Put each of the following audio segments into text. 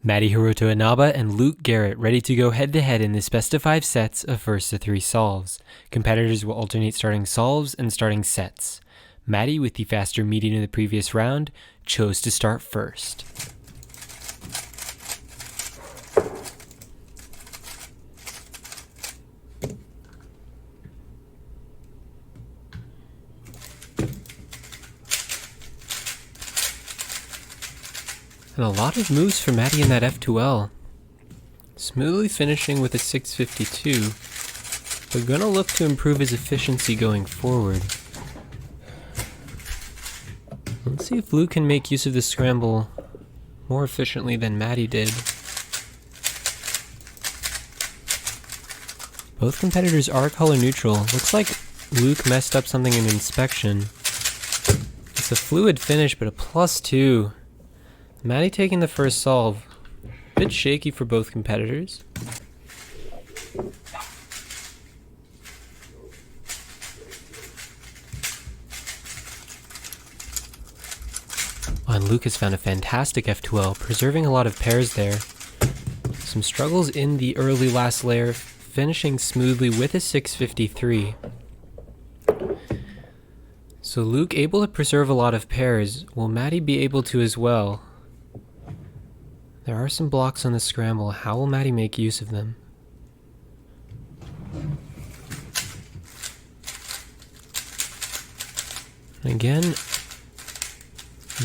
Matty, Hiroto, Inaba, and Luke Garrett ready to go head-to-head in this best of 5 sets of first to 3 solves. Competitors will alternate starting solves and starting sets. Matty, with the faster median in the previous round, chose to start first. And a lot of moves for Matty in that F2L. Smoothly finishing with a 652, but gonna look to improve his efficiency going forward. Let's see if Luke can make use of the scramble more efficiently than Matty did. Both competitors are color neutral. Looks like Luke messed up something in inspection. It's a fluid finish, but a +2. Matty taking the first solve. A bit shaky for both competitors. And Luke has found a fantastic F2L, preserving a lot of pairs there. Some struggles in the early last layer, finishing smoothly with a 653. So Luke able to preserve a lot of pairs. Will Matty be able to as well? There are some blocks on the scramble. How will Matty make use of them? Again,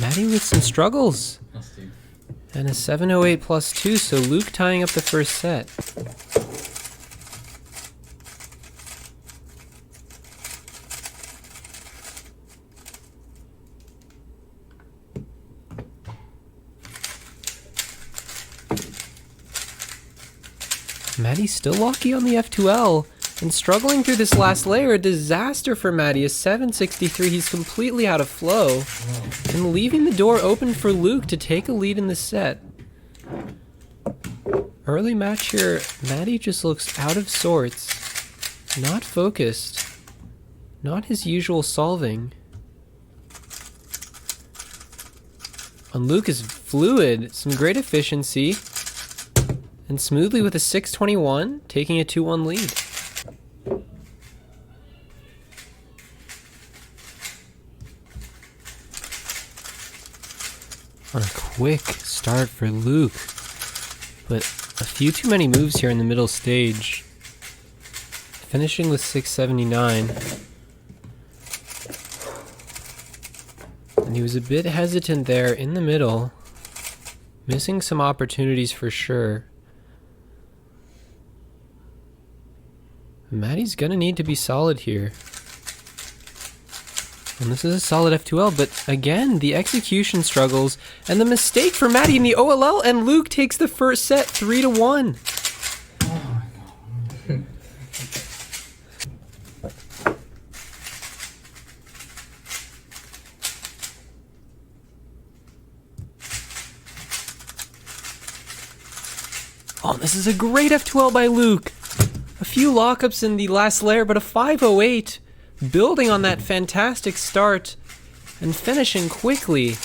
Matty with some struggles. And a 708 +2, so Luke tying up the first set. Matty's still lucky on the F2L and struggling through this last layer. A disaster for Matty. A 763. He's completely out of flow and leaving the door open for Luke to take a lead in the set. Early match here, Matty just looks out of sorts, not focused, not his usual solving. And Luke is fluid, some great efficiency. And smoothly with a 621, taking a 2-1 lead. On a quick start for Luke, but a few too many moves here in the middle stage. Finishing with 679. And he was a bit hesitant there in the middle, missing some opportunities for sure. Matty's gonna need to be solid here. And this is a solid F2L, but again, the execution struggles and the mistake for Matty in the OLL, and Luke takes the first set 3-1. Oh, this is a great F2L by Luke. A few lockups in the last layer, but a 508, building on that fantastic start and finishing quickly.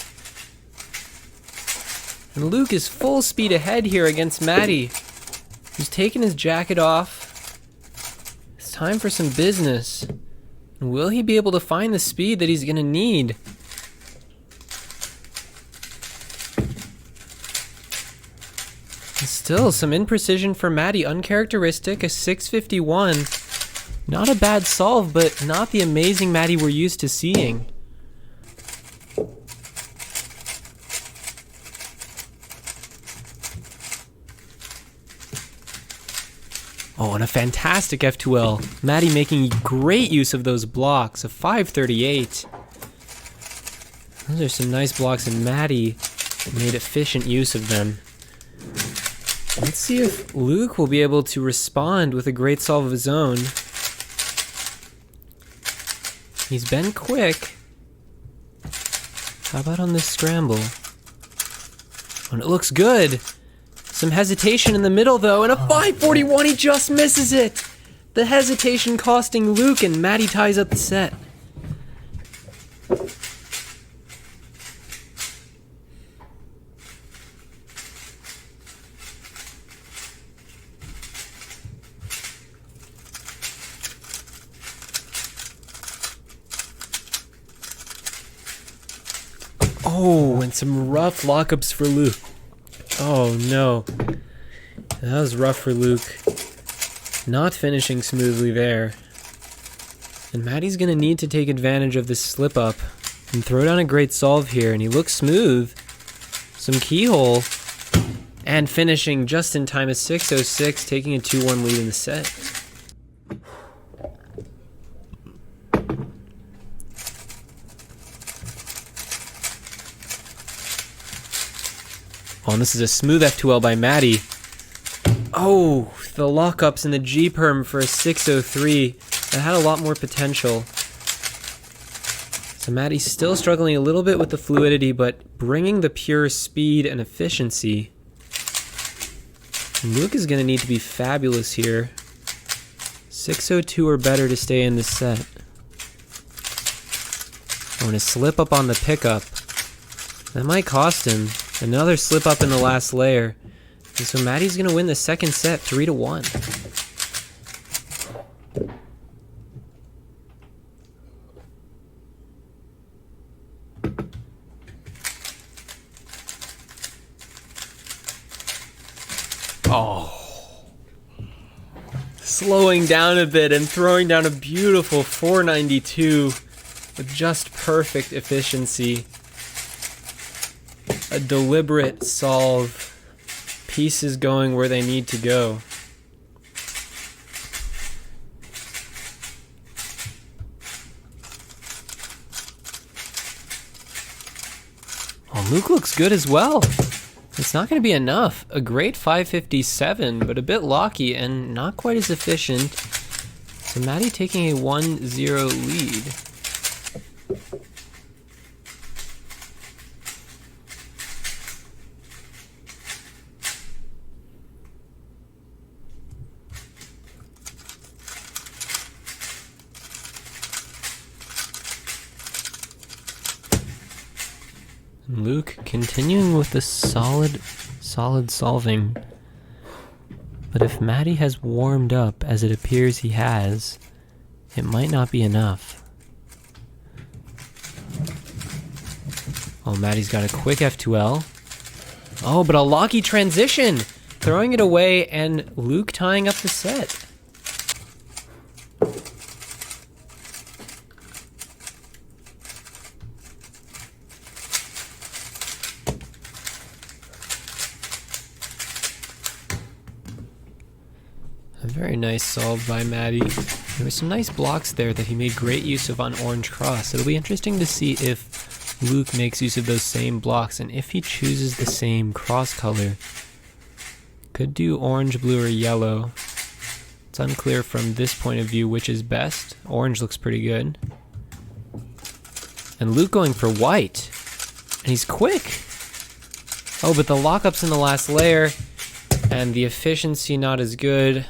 And Luke is full speed ahead here against Matty, who's taken his jacket off. It's time for some business. And will he be able to find the speed that he's going to need? Still, some imprecision for Matty, uncharacteristic, a 651. Not a bad solve, but not the amazing Matty we're used to seeing. Oh, and a fantastic F2L. Matty making great use of those blocks, a 538. Those are some nice blocks, and Matty made efficient use of them. Let's see if Luke will be able to respond with a great solve of his own. He's been quick. How about on this scramble? Oh, and it looks good. Some hesitation in the middle though, and a 541, he just misses it. The hesitation costing Luke, and Matty ties up the set. Oh, and some rough lockups for Luke. Oh no. That was rough for Luke. Not finishing smoothly there. And Matty's gonna need to take advantage of this slip up and throw down a great solve here, and he looks smooth. Some keyhole. And finishing just in time, a 6:06, taking a 2-1 lead in the set. Oh, and this is a smooth F2L by Matty. Oh, the lockups and the G-perm for a 6:03. That had a lot more potential. So Matty's still struggling a little bit with the fluidity, but bringing the pure speed and efficiency. And Luke is going to need to be fabulous here. 6:02 or better to stay in this set. Oh, and a slip up on the pickup. That might cost him. Another slip up in the last layer. And so Matty's going to win the second set 3-1. Oh. Slowing down a bit and throwing down a beautiful 492 with just perfect efficiency. A deliberate solve. Pieces going where they need to go. Oh, Luke looks good as well. It's not going to be enough. A great 557, but a bit locky and not quite as efficient. So Matty taking a 1-0 lead. Luke continuing with the solid solving. But if Matty has warmed up as it appears he has, it might not be enough. Oh, Matty's got a quick F2L. Oh, but a locky transition! Throwing it away and Luke tying up the set. A very nice solve by Matty. There were some nice blocks there that he made great use of on orange cross. It'll be interesting to see if Luke makes use of those same blocks and if he chooses the same cross color. Could do orange, blue, or yellow. It's unclear from this point of view which is best. Orange looks pretty good. And Luke going for white. And he's quick. Oh, but the lockups in the last layer and the efficiency not as good.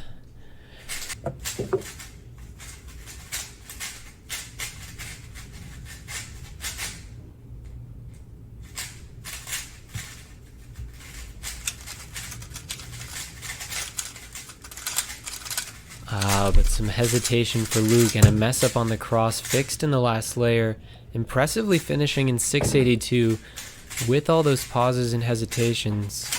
But some hesitation for Luke and a mess up on the cross fixed in the last layer. Impressively finishing in 682 with all those pauses and hesitations.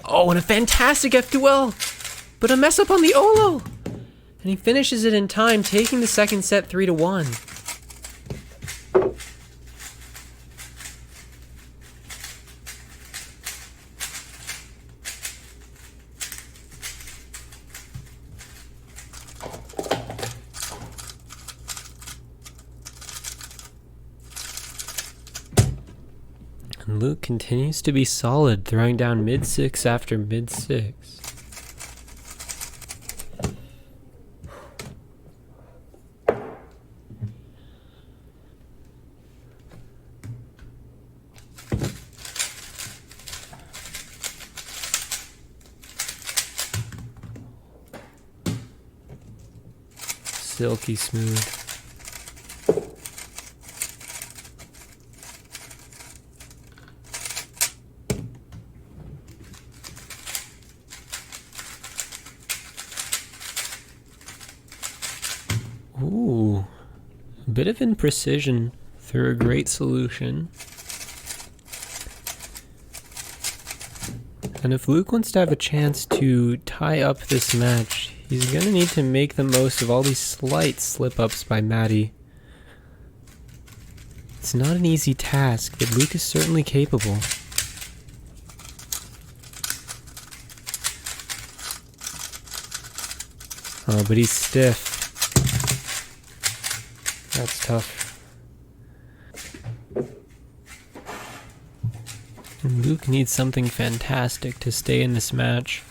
Oh, and a fantastic F2L, but a mess up on the Olo. And he finishes it in time, taking the second set 3-1. And Luke continues to be solid, throwing down mid-6 after mid-6. Silky smooth. Ooh, a bit of imprecision through a great solution. And if Luke wants to have a chance to tie up this match, he's going to need to make the most of all these slight slip-ups by Matty. It's not an easy task, but Luke is certainly capable. Oh, but he's stiff. That's tough. And Luke needs something fantastic to stay in this match.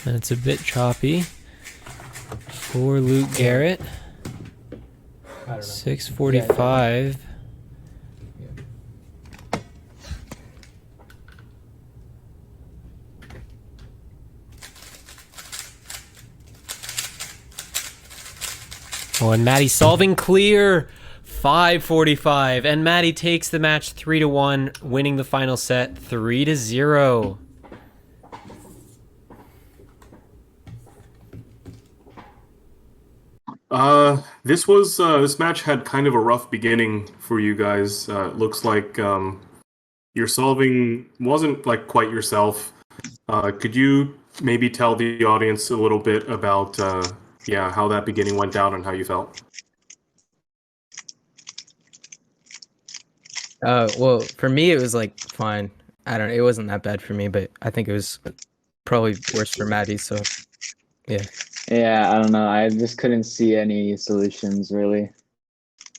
And it's a bit choppy for Luke Garrett. 6:45. Oh, and Matty solving clear. 5:45, and Matty takes the match 3-1, winning the final set 3-0. This match had kind of a rough beginning for you guys. It looks like your solving wasn't like quite yourself. Could you maybe tell the audience a little bit about how that beginning went down and how you felt? Well, for me, it was like fine. I don't know. It wasn't that bad for me, but I think it was probably worse for Matty. So, yeah. Yeah, I don't know. I just couldn't see any solutions really.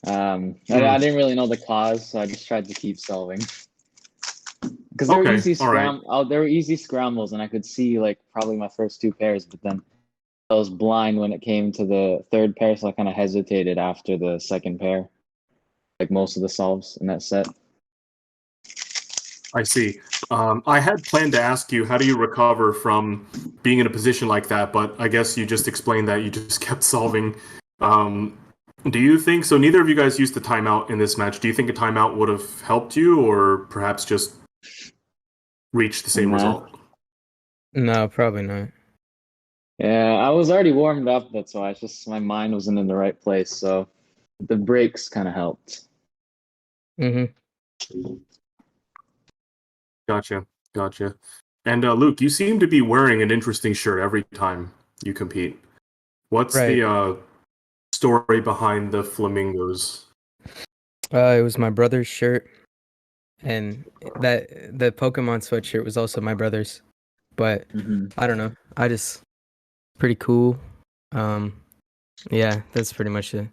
I didn't really know the cause, so I just tried to keep solving. Because there were easy scrambles, and I could see like probably my first two pairs, but then I was blind when it came to the third pair, so I kind of hesitated after the second pair. Like most of the solves in that set. I see. I had planned to ask you, how do you recover from being in a position like that? But I guess you just explained that you just kept solving. Do you think so? Neither of you guys used the timeout in this match. Do you think a timeout would have helped you, or perhaps just reached the same result? No, probably not. Yeah, I was already warmed up. That's why. It's just my mind wasn't in the right place. So the breaks kind of helped. Mm-hmm. Gotcha. And Luke, you seem to be wearing an interesting shirt every time you compete. What's the story behind the flamingos? It was my brother's shirt, and the Pokemon sweatshirt was also my brother's. But I don't know. I just pretty cool. Yeah, that's pretty much it.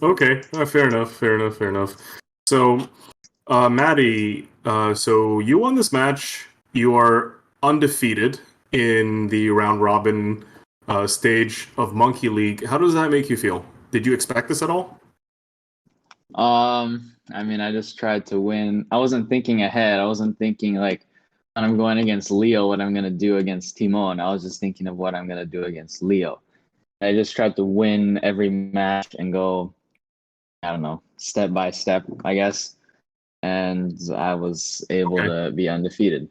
Okay, fair enough. So, Matty, so you won this match. You are undefeated in the round robin stage of Monkey League. How does that make you feel? Did you expect this at all? I mean, I just tried to win. I wasn't thinking ahead. I wasn't thinking like when I'm going against Leo, what I'm gonna do against Timon. I was just thinking of what I'm gonna do against Leo. I just tried to win every match and go, I don't know, step by step, I guess. And I was able to be undefeated.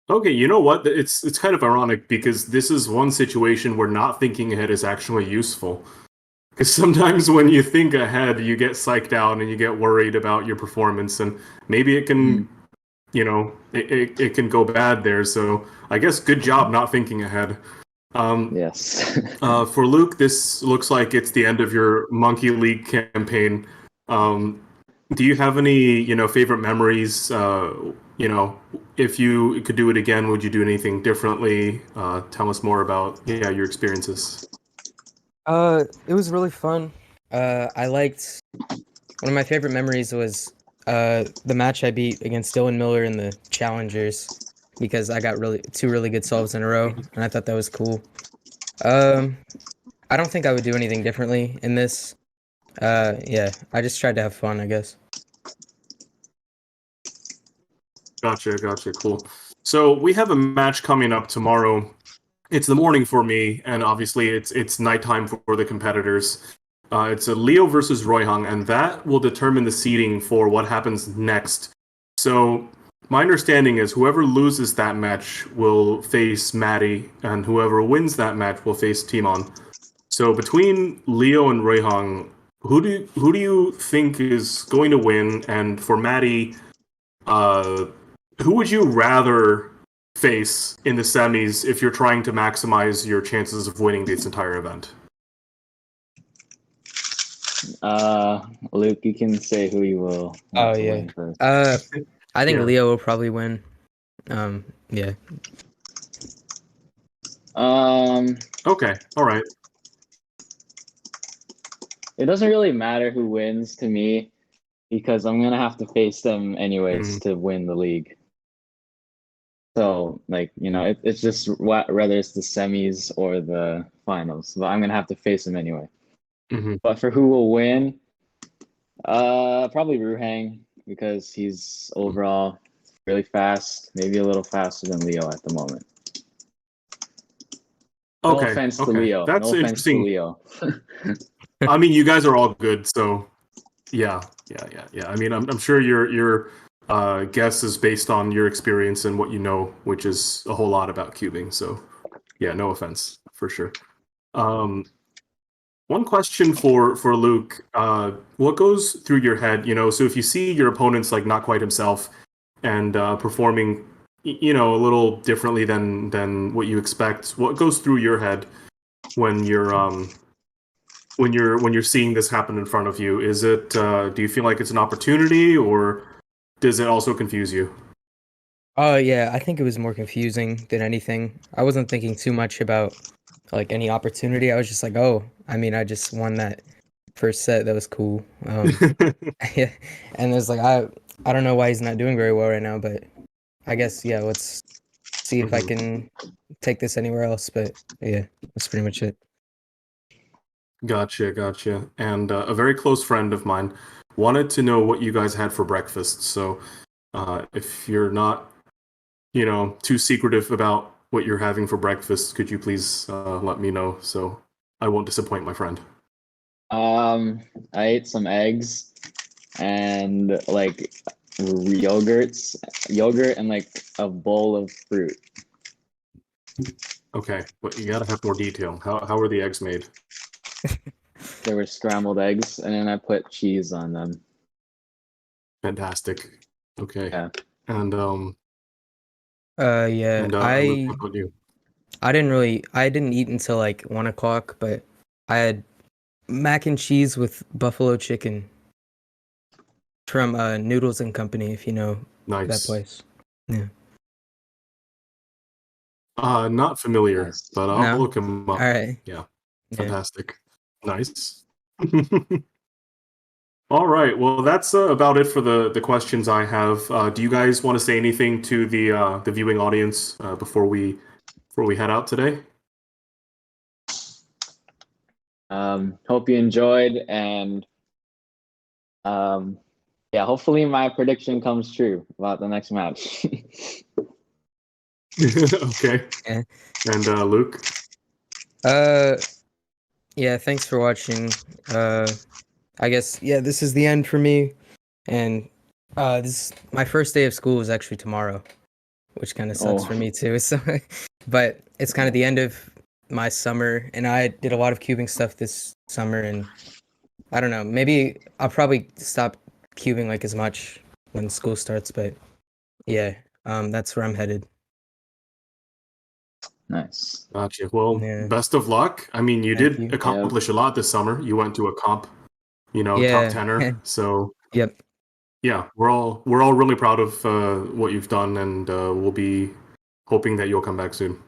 Okay, you know what? It's kind of ironic because this is one situation where not thinking ahead is actually useful. Because sometimes when you think ahead, you get psyched out and you get worried about your performance, and maybe it can, it can go bad there. So I guess good job not thinking ahead. Yes. For Luke, this looks like it's the end of your Monkey League campaign. Do you have any, favorite memories? If you could do it again, would you do anything differently? Tell us more about your experiences. It was really fun. I liked one of my favorite memories was the match I beat against Dylan Miller in the Challengers because I got two really good solves in a row, and I thought that was cool. I don't think I would do anything differently in this. Yeah, I just tried to have fun, I guess. Gotcha, cool. So we have a match coming up tomorrow. It's the morning for me, and obviously it's nighttime for the competitors. It's a Leo versus Royhang, and that will determine the seeding for what happens next. So my understanding is whoever loses that match will face Matty, and whoever wins that match will face Timon. So between Leo and Royhang, who do you think is going to win? And for Matty, who would you rather face in the semis if you're trying to maximize your chances of winning this entire event? Luke, you can say who you will. Oh yeah. First. I think Yeah. Leo will probably win. Yeah. Okay, all right. It doesn't really matter who wins to me because I'm gonna have to face them anyways to win the league. So, like, you know, it's just whether it's the semis or the finals, but I'm gonna have to face them anyway. But for who will win, probably Ruhang because he's overall really fast, maybe a little faster than Leo at the moment. Okay, no offense to Leo. That's no interesting. Offense to Leo. I mean, you guys are all good, so yeah. I mean, I'm sure your guess is based on your experience and what you know, which is a whole lot about cubing. So yeah, no offense for sure. One question for Luke: what goes through your head? You know, so if you see your opponent's like not quite himself and performing, you know, a little differently than what you expect, what goes through your head when you're seeing this happen in front of you? Is it do you feel like it's an opportunity, or does it also confuse you? Oh yeah, I think it was more confusing than anything. I wasn't thinking too much about like any opportunity. I was just like, oh, I mean, I just won that first set. That was cool. Yeah, and there's like I don't know why he's not doing very well right now, but I guess yeah, let's see if I can take this anywhere else. But yeah, that's pretty much it. Gotcha. And a very close friend of mine wanted to know what you guys had for breakfast. So if you're not, you know, too secretive about what you're having for breakfast, could you please let me know so I won't disappoint my friend? I ate some eggs and like yogurt and like a bowl of fruit. Okay, but you gotta have more detail. How were the eggs made? There were scrambled eggs, and then I put cheese on them. Fantastic. Okay. Yeah. And Yeah, Luke, what about you? I didn't eat until like 1 o'clock, but I had mac and cheese with buffalo chicken from Noodles and Company, if you know that Nice. place. Yeah. Not familiar, Nice. but I'll No? look him up. All right. Yeah. Yeah. Fantastic. Nice. All right. Well, that's about it for the questions I have. Do you guys want to say anything to the viewing audience before we head out today? Hope you enjoyed, and yeah, hopefully my prediction comes true about the next match. Okay. Yeah. And Luke? Yeah, thanks for watching. I guess yeah, this is the end for me. And this my first day of school is actually tomorrow, which kind of sucks for me too. So but it's kind of the end of my summer, and I did a lot of cubing stuff this summer, and I don't know, maybe I'll probably stop cubing like as much when school starts, but yeah, that's where I'm headed. Nice. Gotcha. Well, Yeah. best of luck. I mean, you Thank did you. accomplish a lot this summer. You went to a comp, you know, Yeah. top tenor. So Yep. yeah, we're all really proud of what you've done, and we'll be hoping that you'll come back soon.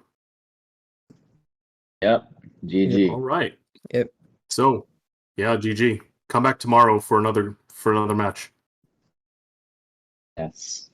Yep. GG. All right. Yep. So, yeah, GG. Come back tomorrow for another match. Yes.